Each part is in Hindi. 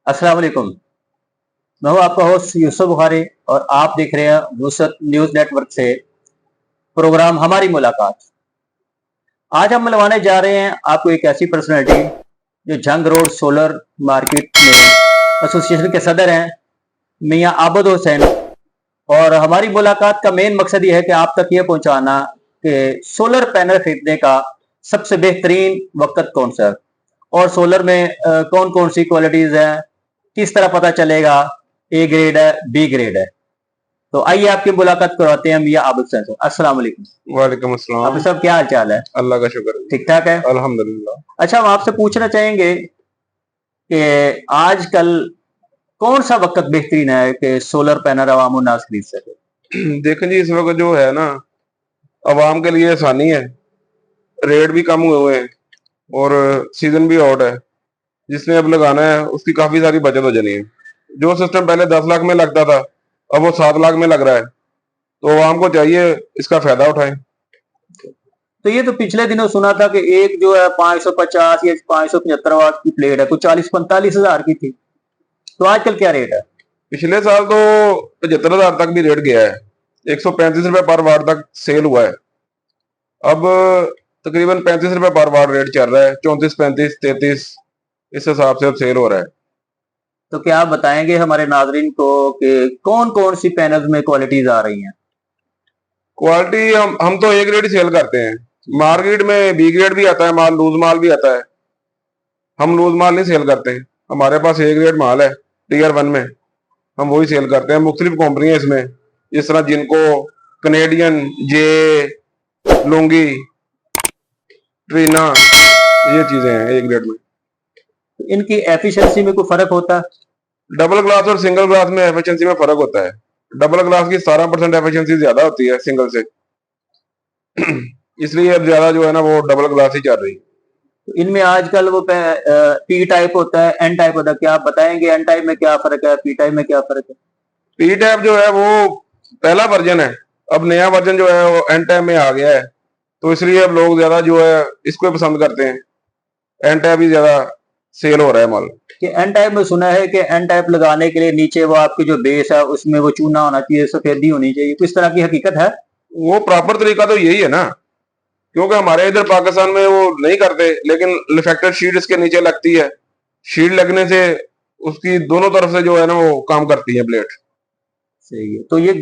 अस्सलाम वालेकुम। मैं हूँ आपका होस्ट यूसुफ बुखारी और आप देख रहे हैं वसत न्यूज़ नेटवर्क से प्रोग्राम हमारी मुलाकात। आज हम मिलवाने जा रहे हैं आपको एक ऐसी पर्सनैलिटी जो जंग रोड सोलर मार्केट में एसोसिएशन के सदर हैं, मियाँ आबद हुसैन। और हमारी मुलाकात का मेन मकसद ये है कि आप तक ये पहुंचाना कि सोलर पैनल खरीदने का सबसे बेहतरीन वक्त कौन सा है और सोलर में कौन कौन सी क्वालिटीज हैं, किस तरह पता चलेगा ए ग्रेड है बी ग्रेड है। तो आइए आपकी मुलाकात करवाते हैं मियाँ आबिद हुसैन से। अस्सलाम वालेकुम। वालेकुम अस्सलाम। आबिद साहब क्या हाल चाल है? अल्लाह का शुक्र है। ठीक ठाक है? अल्हम्दुलिल्लाह। अच्छा, हम आपसे पूछना चाहेंगे कि आजकल कौन सा वक्त बेहतरीन है कि सोलर पैनल अवाम उन्नास खरीद सके? देखें जी, इस वक्त जो है ना, अवाम के लिए आसानी है, रेट भी कम हुए हुए हैं और सीजन भी आउट है। जिसने अब लगाना है उसकी काफी सारी बचत हो जानी है। जो सिस्टम पहले 10 लाख में लगता था, अब वो 7 लाख में लग रहा है, तो अवाम को चाहिए इसका फायदा उठाएं। तो ये तो पिछले दिनों सुना था कि एक जो है 550 या 575 वाट की प्लेट है, कुछ 40-45 हजार की थी। तो आजकल क्या रेट है? पिछले साल तो 75,000 तक भी रेट गया है। 135 रुपए पर वाट तक सेल हुआ है। अब तकरीबन 35 रुपए पर वाट रेट चल रहा है, 34, 35, 33 इस हिसाब से अब सेल हो रहा है। तो क्या आप बताएंगे हमारे नाजरीन को कि कौन कौन सी पैनल्स में क्वालिटीज आ रही हैं? क्वालिटी हम तो ए ग्रेड ही सेल करते हैं। मार्केट में बी ग्रेड भी आता है माल, लूज माल भी आता है। हम लूज माल नहीं सेल करते हैं, हमारे पास ए ग्रेड माल है टीयर 1 में, हम वही सेल करते हैं। मुख्तलिफ कंपनी है इसमें, जिस तरह जिनको, कनेडियन, जे, लुंगी, ट्रीना, ये चीजें हैं ए ग्रेड में। इनकी एफिशिएंसी में कोई फर्क होता है? डबल ग्लास और सिंगल ग्लास में एफिशिएंसी में फर्क होता है। डबल ग्लास की 17% एफिशिएंसी ज्यादा होती है सिंगल से। इसलिए अब ज्यादा जो है ना वो डबल ग्लास ही चल रही है। तो इनमें आजकल वो पी टाइप होता है, एन टाइप होता है, क्या आप बताएंगे एन टाइप में क्या फर्क है, पी टाइप में क्या फर्क है? पी टैप जो है वो पहला वर्जन है, अब नया वर्जन जो है वो एन टैप में आ गया है, तो इसलिए अब लोग ज्यादा जो है इसको पसंद करते हैं। एन टैप ही ज्यादा सेल हो रहा है माल। कि एन टाइप में सुना है कि एन टाइप लगाने के लिए नीचे वो आपकी जो बेस है उसमें वो चूना होना चाहिए, सफेदी होनी चाहिए, किस तरह की हकीकत है? वो प्रॉपर तरीका तो यही है ना, क्योंकि हमारे इधर पाकिस्तान में वो नहीं करते, लेकिन रिफ्लेक्टर शीट इसके नीचे लगती है। शीट लगने से उसकी दोनों तरफ से जो है ना वो काम करती है प्लेट। सही है। तो ये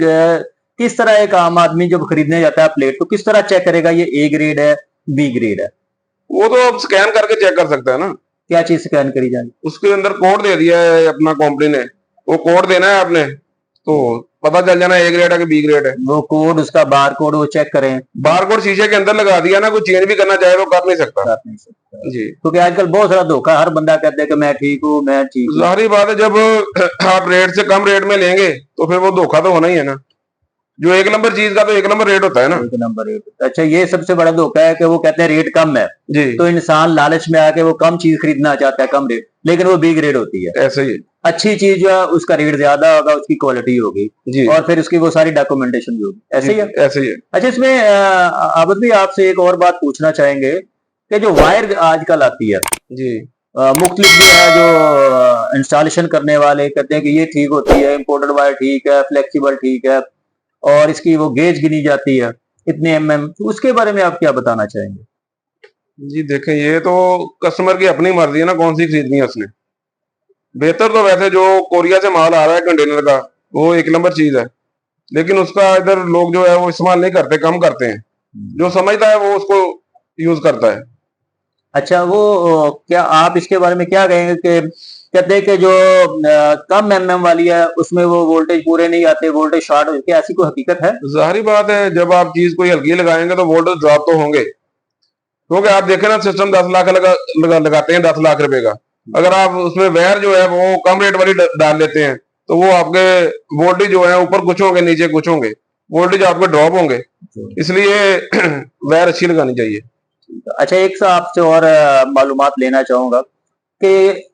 किस तरह एक आम आदमी जब खरीदने जाता है प्लेट तो किस तरह चेक करेगा ये ए ग्रेड है बी ग्रेड है? वो तो अब स्कैन करके चेक कर सकता है ना। क्या चीज स्कैन करी जाए? उसके अंदर कोड दे दिया है अपना कंपनी ने, वो कोड देना है आपने, तो पता चल जाना ए ग्रेड है कि बी ग्रेड है। वो कोड, उसका बार कोड वो चेक करें? बार कोड शीशे के अंदर लगा दिया ना, कोई चेंज भी करना चाहे वो कर नहीं सकता। कर नहीं सकता जी। क्योंकि आजकल बहुत सारा धोखा, हर बंदा कहता है कि मैं ठीक हूँ, मैं ठीक हूँ। जाहिर बात है, जब आप रेट से कम रेट में लेंगे तो फिर वो धोखा तो होना ही है ना। जो एक नंबर चीज का तो एक नंबर रेट होता है ना। एक नंबर रेट। अच्छा, ये सबसे बड़ा धोखा है कि वो कहते हैं रेट कम है, जी। तो इंसान लालच में आके वो कम चीज खरीदना चाहता है, कम रेट, लेकिन वो बी ग्रेड होती है। ऐसे ही अच्छी चीज जो है उसका रेट ज्यादा होगा, उसकी क्वालिटी होगी जी, और फिर उसकी वो सारी डॉक्यूमेंटेशन भी होगी। ऐसे ही है? ऐसे ही है। अच्छा, इसमें आबद भी आपसे एक और बात पूछना चाहेंगे कि जो वायर आजकल आती है जी, मुख्तलिफ जो है, जो इंस्टॉलेशन करने वाले कहते हैं कि ये ठीक होती है, इम्पोर्टेड वायर ठीक है, फ्लेक्सिबल ठीक है, और इसकी वो गेज गिनी जाती है इतने एमएम, तो उसके बारे में आप क्या बताना चाहेंगे? जी देखें, ये तो कस्टमर की अपनी मर्जी है ना, कौन सी खरीदनी है उसने। बेहतर तो वैसे जो कोरिया से माल आ रहा है कंटेनर का, वो एक नंबर चीज है, लेकिन उसका इधर लोग जो है वो इस्तेमाल नहीं करते, कम करते हैं। जो समझता है वो उसको यूज करता है। अच्छा, वो क्या आप इसके बारे में क्या कहेंगे कि कहते हैं कि जो कम एमएम वाली है उसमें वो वोल्टेज पूरे नहीं आते, वोल्टेज शॉर्ट हो, क्या ऐसी कोई हकीकत है? जाहिर बात है, जब आप चीज कोई हल्की लगाएंगे तो वोल्टेज ड्रॉप तो होंगे, क्योंकि आप देखें ना, सिस्टम 10 लाख लगाते हैं, 10 लाख रुपए का। अगर आप उसमें वायर जो है वो कम रेट वाली डाल लेते हैं, तो वो आपके वोल्टेज जो है ऊपर कुछ होंगे, नीचे कुछ होंगे, वोल्टेज आपके ड्रॉप होंगे। इसलिए वायर अच्छी लगानी चाहिए। अच्छा, एक से आपसे और मालूमात लेना चाहूंगा कि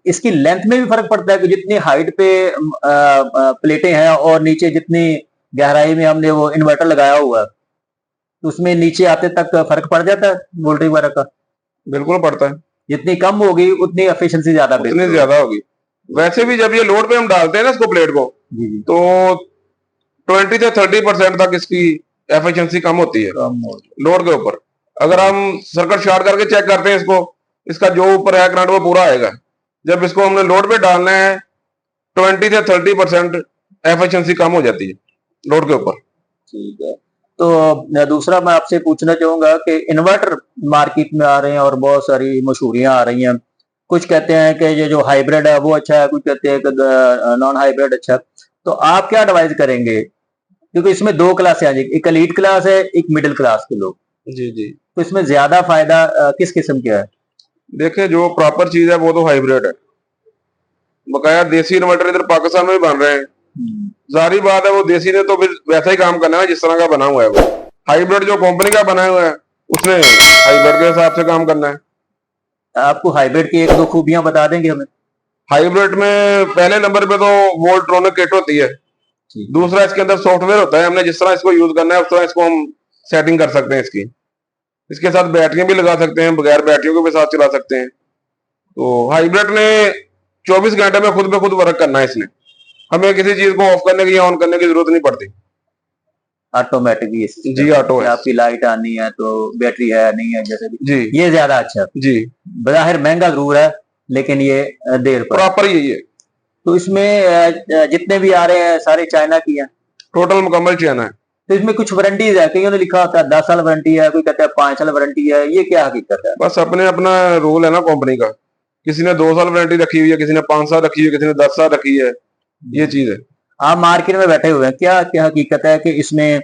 इसकी लेंथ में भी फर्क पड़ता है कि जितनी हाइट पे प्लेटें हैं और नीचे जितनी गहराई में हमने वो इन्वर्टर लगाया हुआ है, तो उसमें नीचे आते तक फर्क पड़ जाता है वोल्टेज वगैरह का? बिल्कुल पड़ता है। जितनी कम होगी उतनी एफिशिएंसी ज्यादा उतनी बेहतर ज्यादा होगी। वैसे भी जब ये लोड पे हम डालते हैं ना इसको प्लेट को, जी जी, तो 20 से 30% तक इसकी एफिशिएंसी कम होती है कम हो लोड के ऊपर। अगर हम सर्किट शॉर्ट करके चेक करते हैं इसको, इसका जो ऊपर है करंट वो पूरा आएगा। जब इसको हमने लोड पे डालना है 20 से 30% एफिशिएंसी कम हो जाती है लोड के ऊपर। ठीक है। तो दूसरा मैं आपसे पूछना चाहूंगा कि इन्वर्टर मार्केट में आ रहे हैं और बहुत सारी मशहूरियां आ रही हैं। कुछ कहते हैं कि ये जो हाइब्रिड है वो अच्छा है, कुछ कहते हैं कि नॉन हाइब्रिड अच्छा है। तो आप क्या एडवाइस करेंगे? क्योंकि इसमें दो क्लास है, एक एलीट क्लास है, एक मिडिल क्लास के लोग। जी जी, तो इसमें ज्यादा फायदा किस किस्म का है? देखिए जो प्रॉपर चीज है वो तो हाइब्रिड है। बकाया देसी इन्वर्टर इधर पाकिस्तान में भी बन रहे हैं। जारी बात है वो देसी ने तो फिर वैसा ही काम करना है जिस तरह का बना हुआ है वो। हाइब्रिड जो कंपनी का बना हुआ है उसने हाइब्रिड के हिसाब से काम करना है। आपको हाइब्रिड की एक दो खूबियां बता देंगे हमें? हाइब्रिड में पहले नंबर पे तो वोल्ट्रॉनिक किट होती है। ठीक है। दूसरा इसके अंदर सॉफ्टवेयर होता है, हमने जिस तरह इसको यूज करना है उस तरह इसको हम सेटिंग कर सकते हैं इसकी। इसके साथ बैटरियां भी लगा सकते हैं, बगैर बैटरियों के भी साथ चला सकते हैं। तो हाइब्रिड ने 24 घंटे में खुद पे खुद वर्क करना है इसने। हमें किसी चीज को ऑफ करने की या ऑन करने की जरूरत नहीं पड़ती। ऑटोमेटिक ये system जी है ऑटो कि है। आपकी लाइट आनी है तो बैटरी है नहीं है, जैसे भी जी ये ज्यादा अच्छा है। जी, बाहिर महंगा जरूर है लेकिन ये देर पर है। प्रॉपर यही है। तो इसमें जितने भी आ रहे हैं सारे चाइना की हैं। टोटल मुकम्मल चैन है। तो इसमें कुछ वारंटीज है, कईयों ने लिखा होता है 10 साल वारंटी है, कोई कहता है 5 साल वारंटी है, ये क्या हकीकत है? बस अपने अपना रूल है ना कंपनी का। किसी ने 2 साल वारंटी रखी हुई है, किसी ने 5 साल रखी हुई है, किसी ने 10 साल रखी है। ये चीज है। आप मार्केट में बैठे हुए हैं, क्या क्या हकीकत है कि इसमें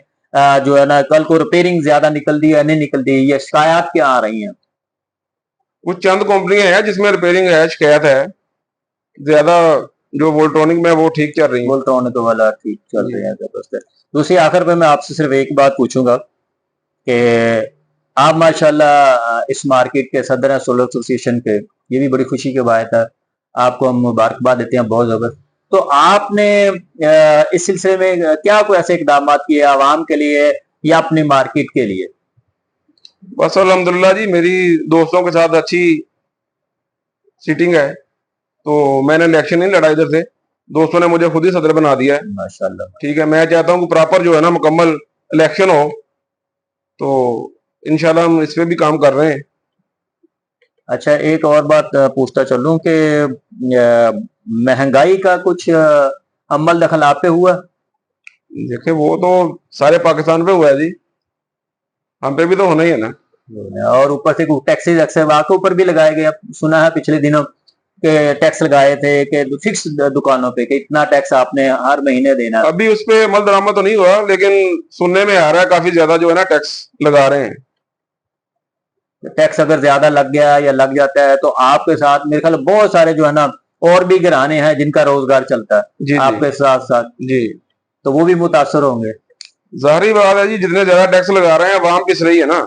जो है ना कल को रिपेयरिंग ज्यादा निकलती है नहीं निकलती, ये शिकायत क्या आ रही है? कुछ चंद कंपनियां हैं जिसमें रिपेयरिंग है, शिकायत है। ज्यादा जो वोल्ट्रॉनिक में वो ठीक चल रही है। बोल्ट्रॉनिक वाला ठीक चल जी। रहे हैं, जबरदस्त है। दूसरी आखिर पे मैं आपसे सिर्फ एक बात पूछूंगा कि आप माशाल्लाह इस मार्केट के सदर हैं सोलर एसोसिएशन के, ये भी बड़ी खुशी की बात है। आपको हम मुबारकबाद देते हैं बहुत जबरदस्त। तो आपने इस सिलसिले में क्या कोई ऐसे इकदाम किए आवाम के लिए या अपनी मार्केट के लिए? बस अल्हम्दुलिल्लाह जी, मेरी दोस्तों के साथ अच्छी सीटिंग है। तो मैंने इलेक्शन नहीं लड़ा इधर से, दोस्तों ने मुझे खुद ही सदर बना दिया है। माशाल्लाह। ठीक है, मैं चाहता हूँ कि प्रॉपर जो है ना मुकम्मल इलेक्शन हो। तो इंशाल्लाह हम इस पे भी काम कर रहे हैं। अच्छा, एक और बात पूछता चलूं कि महंगाई का कुछ अमल दखल आप पे हुआ? देखिए वो तो सारे पाकिस्तान पे हुआ है जी, हम पे भी तो होना ही है ना। और ऊपर से टैक्सेस अक्सर आपके ऊपर भी लगाए गए। सुना है पिछले दिनों के टैक्स लगाए थे कि फिक्स दुकानों पे कि इतना टैक्स आपने हर महीने देना। अभी उस पे अमल दरामद तो नहीं हुआ, लेकिन सुनने में आ रहा है काफी ज्यादा जो है ना टैक्स लगा रहे हैं। टैक्स अगर ज्यादा लग गया या लग जाता है तो आपके साथ मेरे ख्याल बहुत सारे जो है ना और भी घराने हैं जिनका रोजगार चलता है जी जी आपके साथ साथ, जी, तो वो भी मुतासर होंगे। जाहिर बात है जी, जितने ज्यादा टैक्स लगा रहे हैं अवाम पिस रही है ना।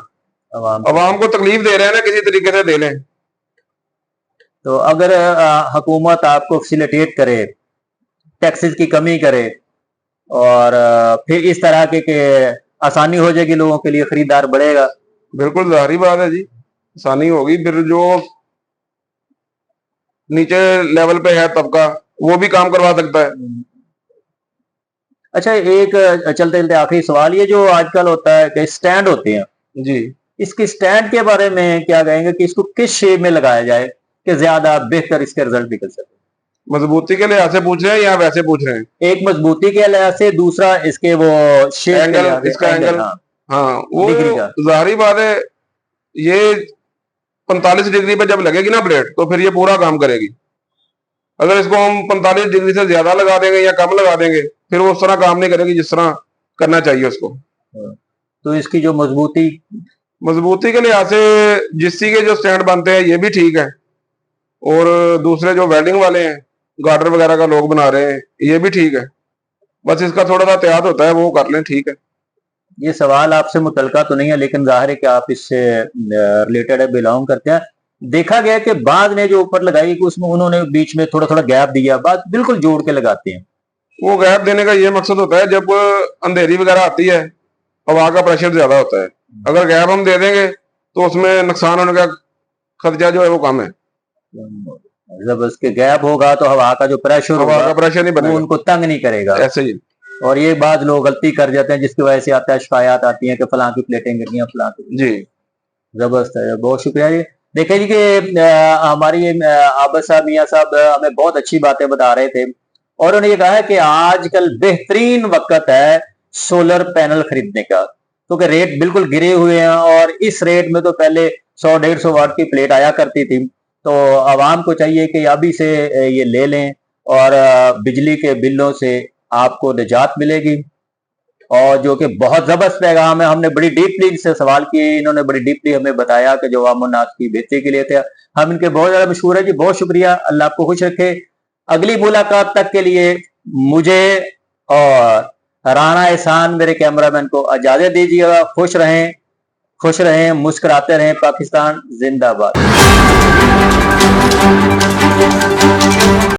अवाम अवाम को तकलीफ दे रहे हैं ना, किसी तरीके से दे लें। तो अगर हुकूमत आपको फैसिलिटेट करे, टैक्सेस की कमी करे और फिर इस तरह के आसानी हो जाएगी लोगों के लिए, खरीदार बढ़ेगा। बिल्कुल जाहिर बात है जी, आसानी होगी। फिर जो नीचे लेवल पे है तबका वो भी काम करवा सकता है। अच्छा, एक चलते चलते आखिरी सवाल, ये जो आजकल होता है कि स्टैंड होते हैं, जी, इसके स्टैंड के बारे में क्या कहेंगे कि इसको किस शेप में लगाया जाए कि ज्यादा बेहतर इसके रिजल्ट निकल सके? मजबूती के लिहाज से पूछ रहे हैं या वैसे पूछ रहे हैं? एक मजबूती के लिहाज से, दूसरा इसके वो शेप के एंगल, लिहाज से, इसका एंगल। हाँ, हाँ वो डिग्री का। जाहिर बात है, ये 45 डिग्री पे जब लगेगी ना प्लेट तो फिर ये पूरा काम करेगी। अगर इसको हम 45 डिग्री से ज्यादा लगा देंगे या कम लगा देंगे फिर वो उस तरह काम नहीं करेगी जिस तरह करना चाहिए उसको। तो इसकी जो मजबूती, मजबूती के लिहाज से जिस्सी के जो स्टैंड बनते हैं ये भी ठीक है, और दूसरे जो वेल्डिंग वाले हैं, गार्डर वगैरह का लोग बना रहे हैं, ये भी ठीक है। बस इसका थोड़ा सा एहतियात होता है, वो कर लें, ठीक है। ये सवाल आपसे मुतलका तो नहीं है लेकिन जाहिर है कि आप इससे रिलेटेड है, बिलोंग करते हैं। देखा गया कि बाद ने जो ऊपर लगाई कि उसमें उन्होंने बीच में थोड़ा थोड़ा गैप दिया, बाद बिल्कुल जोड़ के लगाते हैं। वो गैप देने का ये मकसद होता है जब अंधेरी वगैरह आती है, हवा का प्रेशर ज्यादा होता है। अगर गैप हम दे देंगे तो उसमें नुकसान होने का खर्चा जो है वो कम है। जब उसके गैप होगा तो हवा का जो प्रेशर हवा होगा का प्रेशर नहीं वो बनेगा, उनको तंग नहीं करेगा। ऐसे ही। और ये बात लोग गलती कर जाते हैं जिसकी वजह से आता है शिकायत आती है कि फलां की प्लेटें गिर गई, फलां की। जी जबरदस्त है, बहुत शुक्रिया जी। देखिए जी कि हमारी आबद साहब, मियाँ साहब हमें बहुत अच्छी बातें बता रहे थे और उन्होंने ये कहा है कि आजकल बेहतरीन वक्त है सोलर पैनल खरीदने का, क्योंकि रेट बिल्कुल गिरे हुए हैं और इस रेट में तो पहले 100-150 वाट की प्लेट आया करती थी। तो आवाम को चाहिए कि अभी से ये ले लें और बिजली के बिलों से आपको निजात मिलेगी। और जो कि बहुत जबरदस्त पैगाम है, हमने बड़ी डीपली इनसे सवाल किए, इन्होंने बड़ी डीपली हमें बताया कि जो अवाम-उन्नास की बेहतरी के लिए थे। हम इनके बहुत ज्यादा मशहूर है जी, बहुत शुक्रिया, अल्लाह आपको खुश रखे। अगली मुलाकात तक के लिए मुझे और राना एहसान मेरे कैमरामैन को इजाजत दीजिएगा। खुश रहें, मुस्कुराते रहें। पाकिस्तान जिंदाबाद।